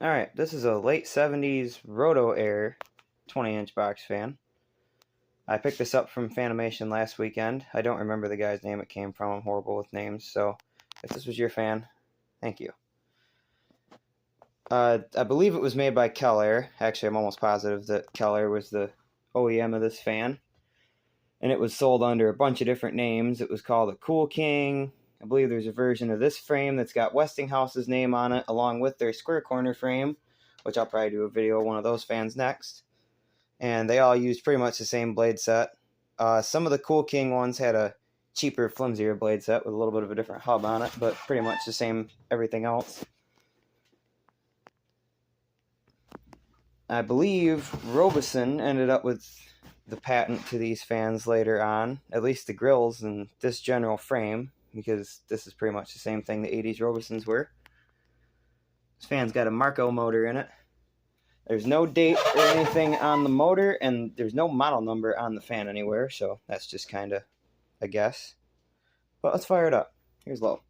Alright, this is a late 70s Roto-Aire 20-inch box fan. I picked this up from Fanimation last weekend. I don't remember the guy's name it came from. I'm horrible with names, so if this was your fan, thank you. I believe it was made by Roto-Aire. Actually, I'm almost positive that Roto-Aire was the OEM of this fan. And it was sold under a bunch of different names. It was called a Cool King. I believe there's a version of this frame that's got Westinghouse's name on it, along with their square corner frame, which I'll probably do a video of one of those fans next. And they all used pretty much the same blade set. Some of the Cool King ones had a cheaper, flimsier blade set with a little bit of a different hub on it, but pretty much the same everything else. I believe Robeson ended up with the patent to these fans later on, at least the grills and this general frame, because this is pretty much the same thing the 80s Robesons were. This fan's got a Marco motor in it. There's no date or anything on the motor, and there's no model number on the fan anywhere, so that's just kind of a guess. But let's fire it up. Here's low.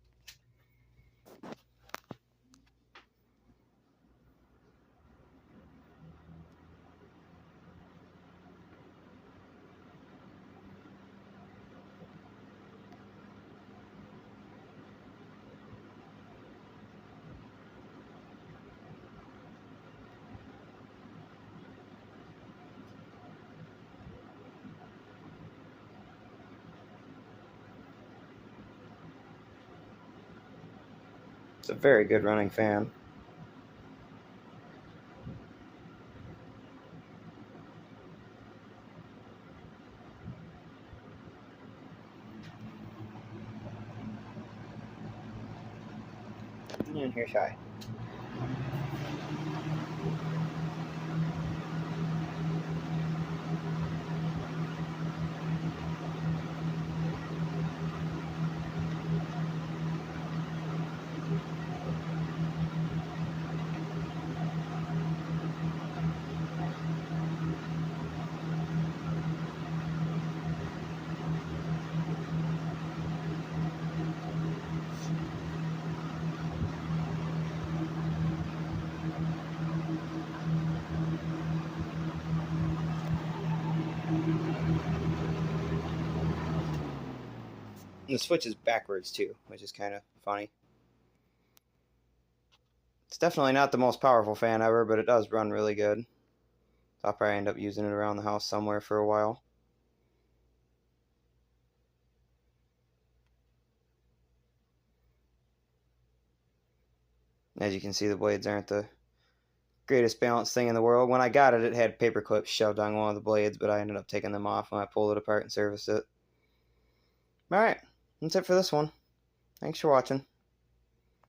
It's a very good running fan. And here's high. And the switch is backwards too, which is kind of funny. It's definitely not the most powerful fan ever, but it does run really good. I'll probably end up using it around the house somewhere for a while. As you can see, the blades aren't the greatest balanced thing in the world. When I got it, it had paper clips shoved on one of the blades, but I ended up taking them off when I pulled it apart and serviced it. Alright, that's it for this one. Thanks for watching.